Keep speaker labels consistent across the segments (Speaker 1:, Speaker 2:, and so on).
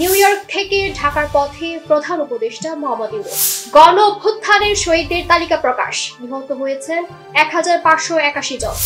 Speaker 1: New York থেকে ঢাকার পথে প্রধান উপদেষ্টা মোহাম্মদ ইউনূস। গণ অভ্যুত্থানের শহীদদের তালিকা প্রকাশ, নিহত হয়েছেন 1581 জন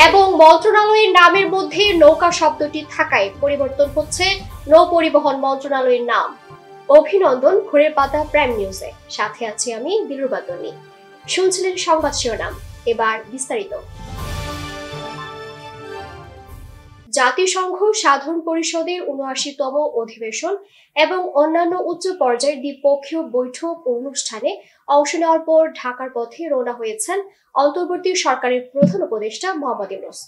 Speaker 1: এবং মন্ত্রণালয়ের নামের মধ্যে নৌকা শব্দটি থাকায় পরিবর্তন হচ্ছে নৌ পরিবহন মন্ত্রণালয়ের নাম। অভিনন্দন ঘুরের পাতা প্রাইম নিউজে, সাথে আছি আমি দিলরুবা তন্নি। শুনছিলেন সংবাদ শিরোনাম, এবার বিস্তারিত। জাতিসংঘ সাধারণ পরিষদের ৭৯তম অধিবেশন এবং অন্যান্য উচ্চ পর্যায়ের দ্বিপক্ষীয় বৈঠক ও অনুষ্ঠানে অংশ নেওয়ার পর ঢাকার পথে রওনা হয়েছেন অন্তর্বর্তী সরকারের প্রধান উপদেষ্টা মোহাম্মদ ইউনূস।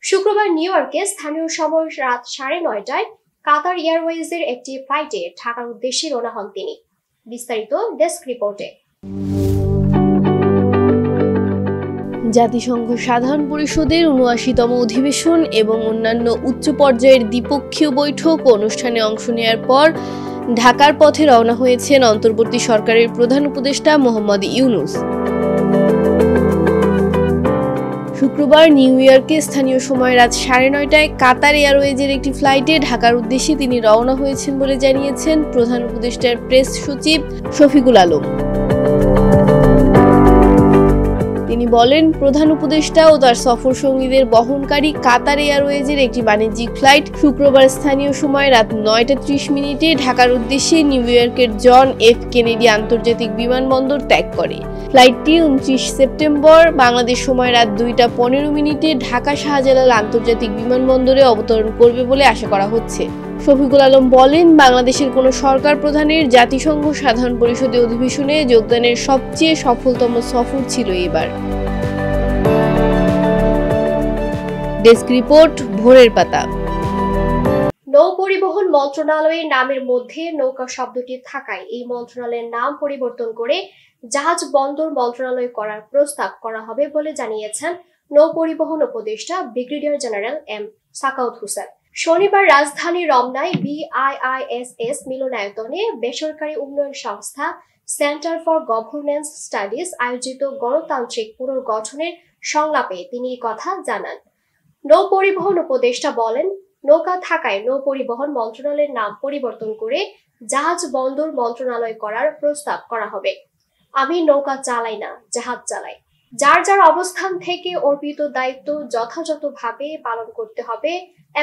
Speaker 1: শুক্রবার নিউ ইয়র্কে স্থানীয় সময় রাত ৯:৩০টায় কাতার এয়ারওয়েজের একটি ফ্লাইটে ঢাকার উদ্দেশ্যে রওনা হন তিনি। বিস্তারিত ডেস্ক রিপোর্টে।
Speaker 2: জাতিসংঘ সাধারণ পরিষদের ৭৯তম অধিবেশন এবং অন্যান্য উচ্চ পর্যায়ের দ্বিপক্ষীয় বৈঠক ও অনুষ্ঠানে অংশ নেওয়ার পর ঢাকার পথে রওনা হয়েছেন অন্তর্বর্তী সরকারের প্রধান উপদেষ্টা মোহাম্মদ ইউনূস। শুক্রবার নিউ ইয়র্কে স্থানীয় সময় রাত ৯:৩০টায় কাতার এয়ারওয়েজের একটি ফ্লাইটে ঢাকার উদ্দেশ্যে তিনি রওনা হয়েছেন বলে জানিয়েছেন প্রধান উপদেষ্টার প্রেস সচিব শফিকুল আলম। তিনি বলেন, প্রধান উপদেষ্টা ও তার সফর সঙ্গীদের বহনকারী কাতার এয়ারওয়েজের একটি বাণিজ্যিক ফ্লাইট শুক্রবার স্থানীয় সময় রাত ৯:৩০ ঢাকার উদ্দেশ্যে নিউ ইয়র্কের জন এফ কেনেডি আন্তর্জাতিক বিমানবন্দর ত্যাগ করে। ফ্লাইটটি ২৯ সেপ্টেম্বর বাংলাদেশ সময় রাত ২:১৫ ঢাকা শাহজালাল আন্তর্জাতিক বিমানবন্দরে অবতরণ করবে বলে আশা করা হচ্ছে। শফিকুল আলম বলেন, বাংলাদেশের কোনো সরকার প্রধানের জাতিসংঘ সাধারণ পরিষদের অধিবেশনে যোগদানের সবচেয়ে সফলতম সফর ছিল এবার। ডেস্ক রিপোর্ট, ভোরের পাতা।
Speaker 1: নৌ পরিবহন মন্ত্রণালয়ের নামের মধ্যে নৌকা শব্দটি থাকায় এই মন্ত্রণালয়ের নাম পরিবর্তন করে জাহাজ বন্দর মন্ত্রণালয় করার প্রস্তাব করা হবে বলে জানিয়েছেন নৌ পরিবহন উপদেষ্টা brigadier general M Sakhawat Hossain. শনিবার রাজধানীর রমনায় BIISS মিলনায়তনে বেসরকারি উন্নয়ন সংস্থা সেন্টার ফর গভর্নেন্স স্টাডিজ আয়োজিত গণতান্ত্রিক পুনর্গঠনের সংলাপে তিনি এই কথা জানান। নৌ পরিবহন উপদেষ্টা বলেন, নৌকা থাকায় নৌ পরিবহন মন্ত্রণালয়ের নাম পরিবর্তন করে জাহাজ বন্দর মন্ত্রণালয় করার প্রস্তাব করা হবে। আমি নৌকা চালাই না, জাহাজ চালাই। যার যার অবস্থান থেকে অর্পিত দায়িত্ব যথাযথভাবে পালন করতে হবে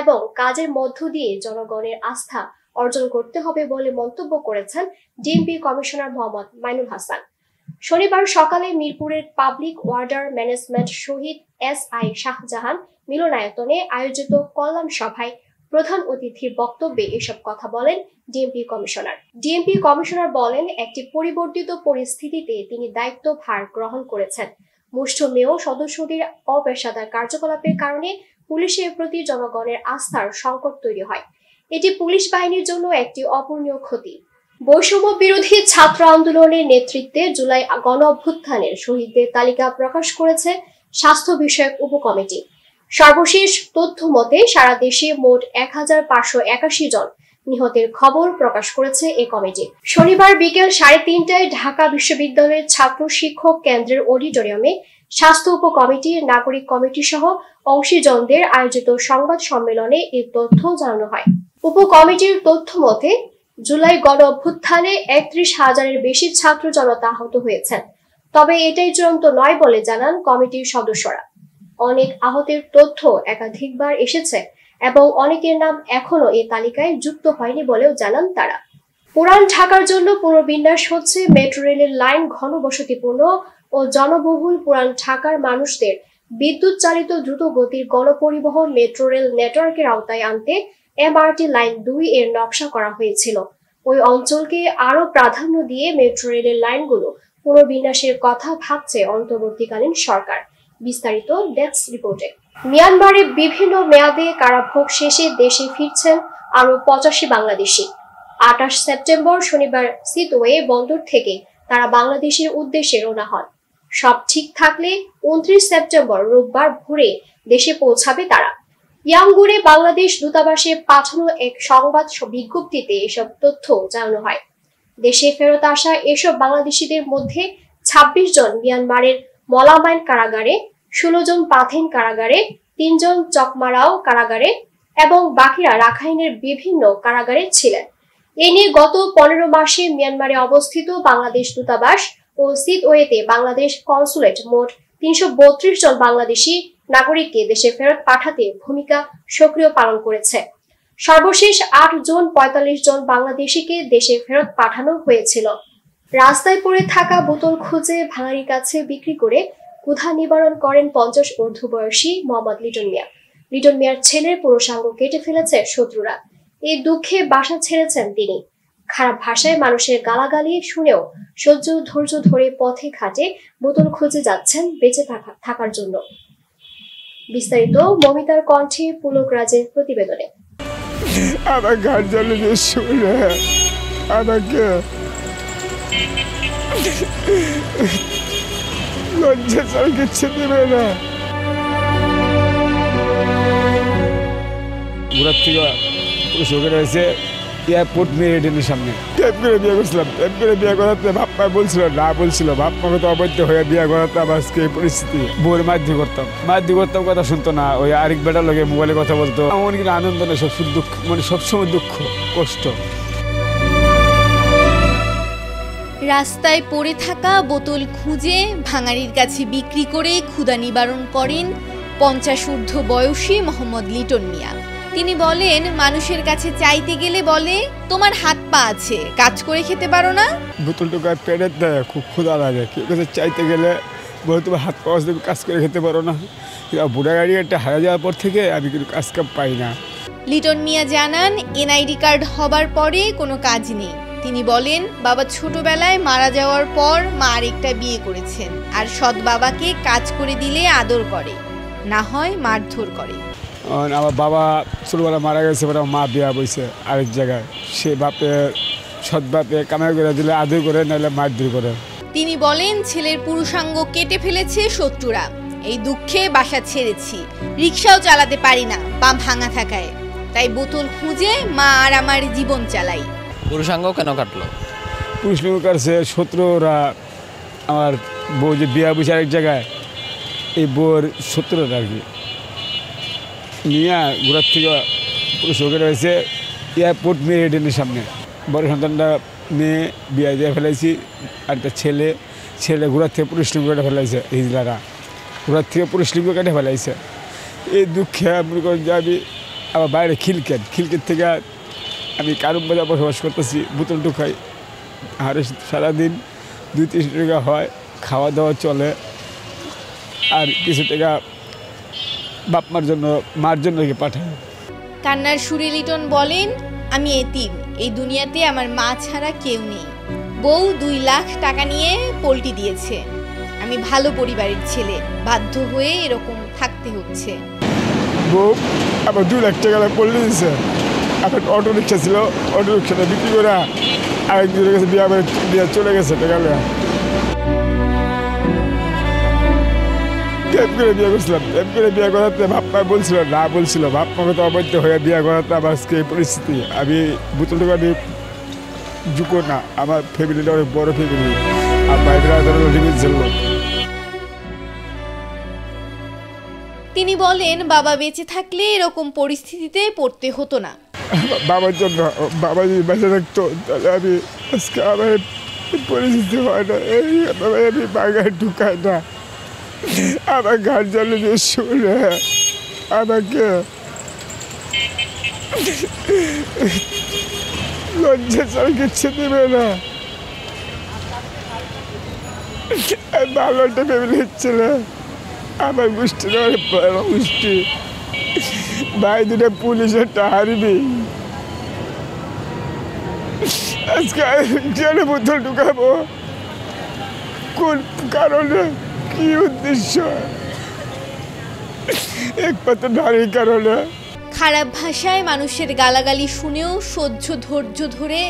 Speaker 1: এবং কাজের মধ্য দিয়ে জনগণের আস্থা অর্জন করতে হবে বলে মন্তব্য করেছেন ডিএমপি কমিশনার মোহাম্মদ মাইনুল হাসান। শনিবার সকালে মিরপুরের পাবলিক ওয়াটার ম্যানেজমেন্ট শহীদ SI শাহজাহান মিলনায়তনে আয়োজিত কল্যাণ সভায় প্রধান অতিথির বক্তব্যে এসব কথা বলেন ডিএমপি কমিশনার বলেন, একটি পরিবর্তিত পরিস্থিতিতে তিনি দায়িত্বভার গ্রহণ করেছেন। মুষ্টিমেয় সদস্যদের অপেশাদার কার্যকলাপের কারণে পুলিশের প্রতি জনগণের আস্থার সংকট তৈরি হয়। এটি পুলিশ বাহিনীর জন্য একটি অপূরণীয় ক্ষতি। বৈষম্য বিরোধী ছাত্র আন্দোলনের নেতৃত্বে জুলাই গণ অভ্যুত্থানের শহীদদের তালিকা প্রকাশ করেছে স্বাস্থ্য বিষয়ক উপকমিটি। সর্বশেষ তথ্য মতে সারা দেশে মোট 1581 জন নিহতের খবর প্রকাশ করেছে এই কমিটি। শনিবার বিকেল 3:30টায় ঢাকা বিশ্ববিদ্যালয়ের ছাত্র শিক্ষক কেন্দ্রের অডিটোরিয়ামে স্বাস্থ্য উপকমিটির নাগরিক কমিটি সহ অংশীজনদের আয়োজিত সংবাদ সম্মেলনে এই তথ্য জানানো হয়। উপকমিটির তথ্য মতে জুলাই গণ অভ্যুত্থানে ৩১,০০০-এর বেশি ছাত্র জনতা আহত হয়েছেন। তবে এটাই চূড়ান্ত নয় বলে জানান কমিটির সদস্যরা। অনেক আহতের তথ্য একাধিকবার এসেছে এবং অনেকের নাম এখনো এই তালিকায় যুক্ত হয়নি বলেও জানান তারা। পুরান ঢাকার জন্য পুনর্বিন্যাস হচ্ছে মেট্রো রেলের লাইন ঘনবসতিপূর্ণ ও জনবহুল পুরান ঢাকার মানুষদের বিদ্যুৎ চালিত দ্রুত গতির গণপরিবহন মেট্রো রেল নেটওয়ার্কের আওতায় আনতে MRT লাইন 2 এর নকশা করা হয়েছিল। ওই অঞ্চলকে আরো প্রাধান্য দিয়ে মেট্রো রেলের লাইনগুলো পুনর্বিন্যাসের কথা ভাবছে অন্তর্বর্তীকালীন সরকার। বিস্তারিত ডেস্ক রিপোর্টে। মিয়ানমারে বিভিন্ন মেয়াদে কারাভোগ শেষে দেশে ফিরছেন আরো 85 বাংলাদেশি। 28 সেপ্টেম্বর শনিবার সিতওয়ে বন্দর থেকে তারা বাংলাদেশের উদ্দেশ্যে রওনা হন। সব ঠিক থাকলে 29 সেপ্টেম্বর রোববার ভোরে দেশে পৌঁছাবে তারা। ইয়াঙ্গুনে বাংলাদেশ দূতাবাসে পাঠানো এক সংবাদ বিজ্ঞপ্তিতে এসব তথ্য জানানো হয়। দেশে ফেরত আসা এসব বাংলাদেশিদের মধ্যে 26 জন মিয়ানমারের মলামাইন কারাগারে, 16 জন পাথেন কারাগারে, 3 জন চকমারাও কারাগারে এবং বাকিরা রাখাইনের বিভিন্ন কারাগারে ছিলেন। এ নিয়ে গত 15 মাসে মিয়ানমারে অবস্থিত বাংলাদেশ দূতাবাস ও সিতওয়েতে বাংলাদেশ কনসুলেট মোট 332 জন বাংলাদেশি নাগরিককে দেশে ফেরত পাঠাতে ভূমিকা সক্রিয় পালন করেছে। সর্বশেষ 8 জুন 45 জন বাংলাদেশিকে দেশে ফেরত পাঠানো হয়েছিল। রাস্তায় পড়ে থাকা বোতল খুঁজে ভাঙারির কাছে বিক্রি করে ক্ষুধা নিবারণ করেন 50 ঊর্ধ্ব বয়সী মোহাম্মদ লিটন মিয়া। লিটন মিয়ার ছেলের পুরুষাঙ্গ কেটে ফেলেছে শত্রুরা। এই দুঃখে বাসা ছেড়েছেন তিনি। খারাপ ভাষায় মানুষের গালাগালি শুনেও ধৈর্য ধরে পথে ঘাটে বোতল খুঁজে যাচ্ছেন বেঁচে থাকার জন্য। বিস্তারিত মমিতার কণ্ঠে পুলক রাজের প্রতিবেদনে।
Speaker 3: আমার গান জ্বালে যে শুনে আমাকে লজ্জা ছাড়া কিচ্ছু দেবে না। ঘোরার থেকে পুরো শোকের হয়েছে এয়ারপোর্ট মেরিডিয়ানের সামনে ট্যাপ করে বিয়ে করছিলাম। ট্যাপ করে বিয়ে করাতে বাপ্পা বলছিল না, বলছিল বাপ্পাকে তো অবৈধ হয়ে বিয়ে করাতে আজকে এই পরিস্থিতি। বউর মারধি করতাম কথা শুনতো না। ওই আরেক বেটার লোকে মোবাইলে কথা বলতো। আমার কিন্তু আনন্দ নেই, সবসময় দুঃখ, মানে সবসময় দুঃখ কষ্ট।
Speaker 4: রাস্তায় পড়ে থাকা বোতল খুঁজে ভাঙারির কাছে বিক্রি করে ক্ষুধা নিবারণ করেন 50 ঊর্ধ্ব বয়সী মোহাম্মদ লিটন মিয়া। তিনি বলেন, মানুষের কাছে চাইতে গেলে বলে তোমার হাত পা আছে, কাজ করে খেতে পারো না।
Speaker 3: বোতলটুকু পেটে দেয়, খুব ক্ষুধা লাগে। কেউ কাছে চাইতে গেলে বলে তোমার হাত পা আছে, কাজ করে খেতে পারো না। বুড়া গাড়ি একটা হারা যাওয়ার পর থেকে আমি কিন্তু কাজ কাম পাই না।
Speaker 4: লিটন মিয়া জানান, এনআইডি কার্ড হবার পরে কোনো কাজ নেই। তিনি বলেন, বাবা ছোটবেলায় মারা যাওয়ার পর মা আরেকটা বিয়ে করেছেন, আর সৎ বাবাকে কাজ করে দিলে আদর করে, না হয় মারধর করে।
Speaker 3: আমার বাবা ছোটবেলা মারা গেছে, মা বিয়া বইছে আরেক জায়গায়। সে বাপে সৎ বাপে কামাই করে দিলে আদর করে, নাহলে মারধর করে।
Speaker 4: তিনি বলেন, ছেলের পুরুষাঙ্গ কেটে ফেলেছে শত্রুরা। এই দুঃখে বাসা ছেড়েছি, রিক্সাও চালাতে পারি না পা ভাঙা থাকায়, তাই বোতল খুঁজে মা আর আমার জীবন চালাই।
Speaker 5: পুরুষাঙ্গ কেন কাটলো?
Speaker 3: পুরুষাঙ্গ কাটছে শত্রুরা। আমার বউ যে বিয়া বসে আরেক জায়গায়, এই বউর শত্রুরা আর কি নিয়ে ঘোরার থেকে পুরো শোকের হয়েছে এয়ারপোর্ট মেরিডিয়ানের সামনে। বড় সন্তানটা মেয়ে বিয়ে দিয়ে ফেলেছি, আর একটা ছেলে ঘোরার থেকে পুরুষলিঙ্গ কেটে ফেলাইছে। হিজলারা ঘোরার থেকে পুরুষলিঙ্গ কেটে ফেলাইছে। এই দুঃখে মনে করেন যে আমি আবার বাইরে খিলকেট থেকে আমি কারুম বাজার বসবাস করতেছি। বোতল খাই, আর সারাদিন 2-3 টাকা হয়, খাওয়া দাওয়া চলে, আর কিছু টাকা বাপ মার জন্য পাঠায়।
Speaker 4: কান্নার সুরে লিটন বলেন, আমি এতিম, এই দুনিয়াতে আমার মা ছাড়া কেউ নেই। বউ 2 লাখ টাকা নিয়ে পল্টি দিয়েছে। আমি ভালো পরিবারের ছেলে, বাধ্য হয়ে এরকম থাকতে হচ্ছে।
Speaker 3: বউ আবার 2 লাখ টাকা পল্টি দিয়েছে। এখন অটো রিক্সা ছিল, অটো রিক্সাটা বিক্রি করে আরেকজনের কাছে বিয়া চলে গেছে টাকা। ট্যাপ করে বিয়ে করছিলাম। ট্যাপ করে বিয়ে করাতে বাপ্পা বলছিল না, বলছিল বাপ্পাকে তো অবৈধ হয়ে বিয়ে করাতে আজকে এই পরিস্থিতি। আমি বোতলটুকু আমি ঝুঁকো না। আমার ফ্যামিলিটা অনেক বড় ফ্যামিলি, আর বাইরেরা ছিল।
Speaker 4: তিনি বলেন, বাবা বেঁচে থাকলে এরকম পরিস্থিতিতে পড়তে হতো না।
Speaker 3: বাবার জন্য, বাবা যদি বেঁচে থাকতো তাহলে আমি আজকে আমার পরিস্থিতি হয় না। আমি বাগায় ঢুকাই না। আমার গান জ্বালে যে শুনে আমাকে লজ্জা ছাড়া কিচ্ছু দেবে না। ভালো একটা ফ্যামিলির ছেলে, আমার গোষ্ঠীর অনেক বড় গোষ্ঠী। ভাই 2টা পুলিশের হারবি। আজকে কেন বোতল ঢুকাবো? কোন কারণে, কি উদ্দেশ্য? একমাত্র নারীর কারণে।
Speaker 4: খারাপ ভাষায় মানুষের গালাগালি শুনেও ধৈর্য ধরে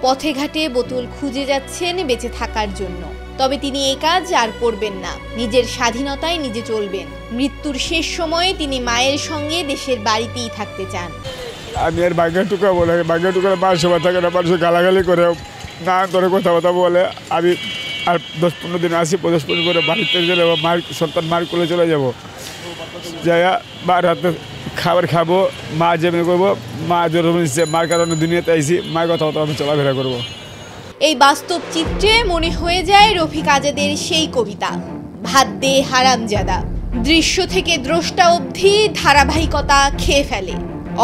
Speaker 4: পথে ঘাটে বোতল খুঁজে যাচ্ছেন বেঁচে থাকার জন্য। তবে তিনি এই কাজ আর করবেন না, নিজের স্বাধীনতায় নিজে চলবেন। মৃত্যুর শেষ সময়ে তিনি মায়ের সঙ্গে দেশের বাড়িতেই থাকতে চান।
Speaker 3: আমি আর বাঘা টুকাবো না। বাঘা টুকালে মানুষের থাকে না, মানুষের গালাগালি করে না ধরে কথা বলে। আমি আর 10-15 দিন আসি, 10-15 করে বাড়িতে গেলে মার সন্তান মার কোলে চলে যাবো। যাইয়া মার হাতে খাবার খাবো, মা যেমন করবো, মা যেরকম মার কারণে দুনিয়াতে আইসি, মায়ের কথা মতো আমি চলাফেরা করবো।
Speaker 4: এই বাস্তব চিত্রে মনে হয়ে যায় রফিক আজাদের সেই কবিতা ভাত দে হারামজাদা। দৃশ্য থেকে দ্রষ্টা অবধি ধারাবাহিকতা খেয়ে ফেলে।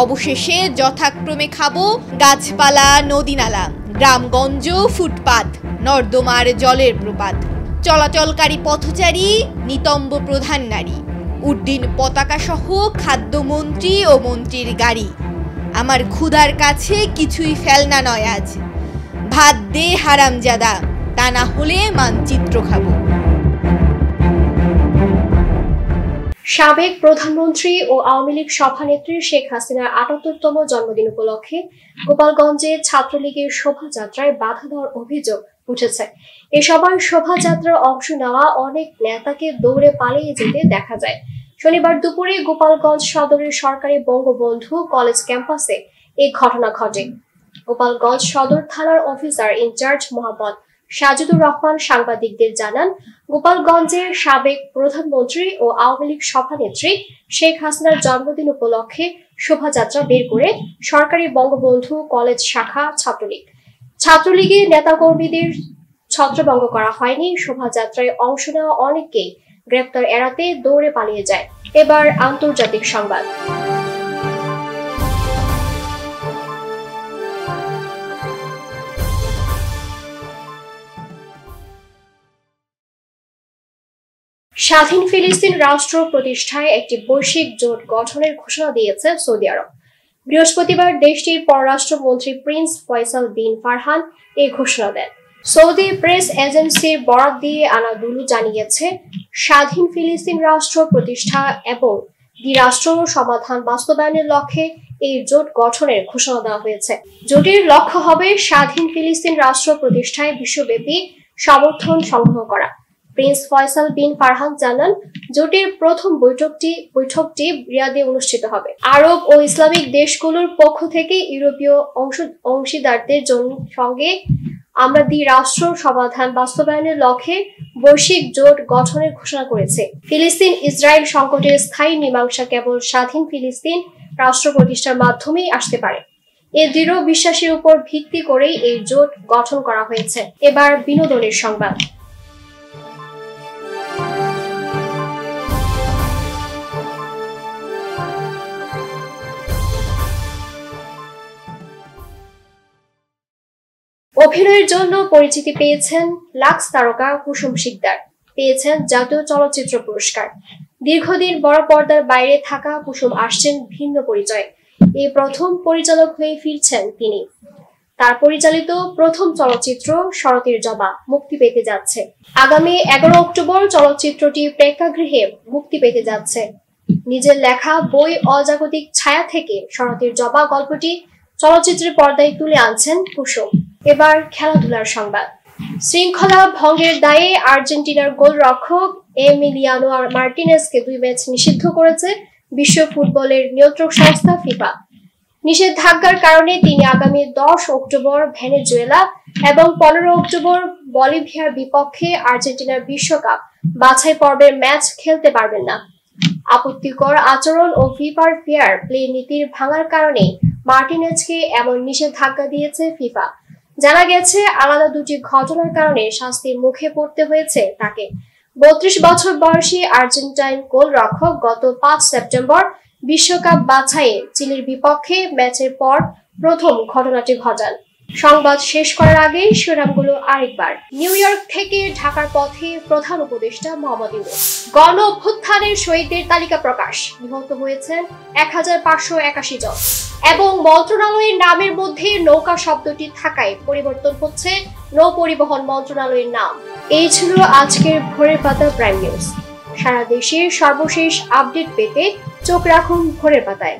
Speaker 4: অবশেষে যথাক্রমে খাবো গাছপালা, নদীনালা, গ্রামগঞ্জ, ফুটপাত, নর্দমার জলের প্রপাত, চলাচলকারী পথচারী, নিতম্ব প্রধান নারী, উড্ডীন পতাকা সহ খাদ্যমন্ত্রী ও মন্ত্রীর গাড়ি। আমার ক্ষুধার কাছে কিছুই ফেলনা নয় আজ। ভাত দে হারামজাদা, তা না হলে মানচিত্র খাবো।
Speaker 1: সাবেক প্রধানমন্ত্রী ও আওয়ামী লীগ সভানেত্রী শেখ হাসিনার ৭৮তম জন্মদিন উপলক্ষে গোপালগঞ্জে ছাত্রলীগের শোভাযাত্রায় বাধা দেওয়ার অভিযোগ উঠেছে। এ সভায় শোভাযাত্রার অংশ নেওয়া অনেক নেতাকে দৌড়ে পালিয়ে যেতে দেখা যায়। শনিবার দুপুরে গোপালগঞ্জ সদরের সরকারি বঙ্গবন্ধু কলেজ ক্যাম্পাসে এই ঘটনা ঘটে। গোপালগঞ্জ সদর থানার অফিসার ইনচার্জ মোহাম্মদ সাজিদুর রহমান সাংবাদিকদের জানান, গোপালগঞ্জের সাবেক প্রধানমন্ত্রী ও আওয়ামী লীগ সভানেত্রী শেখ হাসিনার জন্মদিন উপলক্ষে শোভাযাত্রা বের করে সরকারি বঙ্গবন্ধু কলেজ শাখা ছাত্রলীগের নেতাকর্মীদের ছত্রভঙ্গ করা হয়নি। শোভাযাত্রায় অংশ নেওয়া অনেককেই গ্রেপ্তার এড়াতে দৌড়ে পালিয়ে যায়। এবার আন্তর্জাতিক সংবাদ। স্বাধীন ফিলিস্তিন রাষ্ট্র প্রতিষ্ঠায় একটি বৈশ্বিক জোট গঠনের ঘোষণা দিয়েছে সৌদি আরব। বৃহস্পতিবার দেশটির পররাষ্ট্রমন্ত্রী প্রিন্স ফয়সাল বিন ফারহান এই ঘোষণা দেন। সৌদি প্রেস এজেন্সির বরাত দিয়ে আনাদুলু জানিয়েছে, স্বাধীন ফিলিস্তিন রাষ্ট্র প্রতিষ্ঠা এবং দ্বিরাষ্ট্র সমাধান বাস্তবায়নের লক্ষ্যে এই জোট গঠনের ঘোষণা দেওয়া হয়েছে। জোটের লক্ষ্য হবে স্বাধীন ফিলিস্তিন রাষ্ট্র প্রতিষ্ঠায় বিশ্বব্যাপী সমর্থন সংগ্রহ করা। প্রিন্স ফয়সাল বিন ফারহান জানান, জোটের প্রথম বৈঠকটি রিয়াদে অনুষ্ঠিত হবে। আরব ও ইসলামিক দেশগুলোর পক্ষ থেকে ইউরোপীয় অংশীদারদের সঙ্গে আমরা দ্বিরাষ্ট্র সমাধান বাস্তবায়নের লক্ষ্যে বৈশ্বিক জোট গঠনের ঘোষণা করেছে। ফিলিস্তিন ইসরায়েল সংকটের স্থায়ী মীমাংসা কেবল স্বাধীন ফিলিস্তিন রাষ্ট্র প্রতিষ্ঠার মাধ্যমেই আসতে পারে। এই দৃঢ় বিশ্বাসের উপর ভিত্তি করেই এই জোট গঠন করা হয়েছে। এবার বিনোদনের সংবাদ। অভিনয়ের জন্য পরিচিতি পেয়েছেন লাক্স তারকা কুসুম শিকদার, পেয়েছেন জাতীয় চলচ্চিত্র পুরস্কার। দীর্ঘদিন বড় পর্দার বাইরে থাকা কুসুম আসছেন ভিন্ন পরিচয়ে। এই প্রথম পরিচালক হয়ে ফিরছেন তিনি। তার পরিচালিত প্রথম চলচ্চিত্র শরতের জবা মুক্তি পেতে যাচ্ছে। আগামী 11 অক্টোবর চলচ্চিত্রটি প্রেক্ষাগৃহে মুক্তি পেতে যাচ্ছে। নিজের লেখা বই অজাগতিক ছায়া থেকে শরতের জবা গল্পটি চলচ্চিত্রের পর্দায় তুলে আনছেন কুসুম। এবার খেলাধুলার সংবাদ। শৃঙ্খলা ভঙ্গের দায়ে আর্জেন্টিনার গোলরক্ষক এমিলিয়ানো মার্টিনেজকে 2 ম্যাচ নিষিদ্ধ করেছে বিশ্ব ফুটবলের নিয়ন্ত্রক সংস্থা ফিফা। নিষেধাজ্ঞার কারণে তিনি আগামী 10 অক্টোবর ভেনেজুয়েলা এবং 15 অক্টোবর বলিভিয়ার বিপক্ষে আর্জেন্টিনার বিশ্বকাপ বাছাই পর্বের ম্যাচ খেলতে পারবেন না। আপত্তিকর আচরণ ও ফিফার ফেয়ার প্লে নীতির ভাঙার কারণে মার্টিনেজকে এমন নিষেধাজ্ঞা দিয়েছে ফিফা। জানা গেছে, আলাদা দুটি ঘটনার কারণে শাস্তির মুখে পড়তে হয়েছে তাকে। 32 বছর বয়সী আর্জেন্টাইন গোলরক্ষক গত 5 সেপ্টেম্বর বিশ্বকাপ বাছাইয়ে চিলির বিপক্ষে ম্যাচের পর প্রথম ঘটনাটি ঘটান। সংবাদ শেষ করার আগে শিরোনামগুলো আরেকবার। নিউ ইয়র্ক থেকে ঢাকার পথে প্রধান উপদেষ্টা মোহাম্মদ ইউনূস। গণ অভ্যুত্থানের শহীদদের তালিকা প্রকাশ, নিহত হয়েছেন 1581 জন এবং মন্ত্রণালয়ের নামের মধ্যে নৌকা শব্দটি থাকায় পরিবর্তন হচ্ছে নৌ পরিবহন মন্ত্রণালয়ের নাম। এই ছিল আজকের ভোরের পাতা প্রাইম নিউজ। সারা দেশের সর্বশেষ আপডেট পেতে চোখ রাখুন ভোরের পাতায়।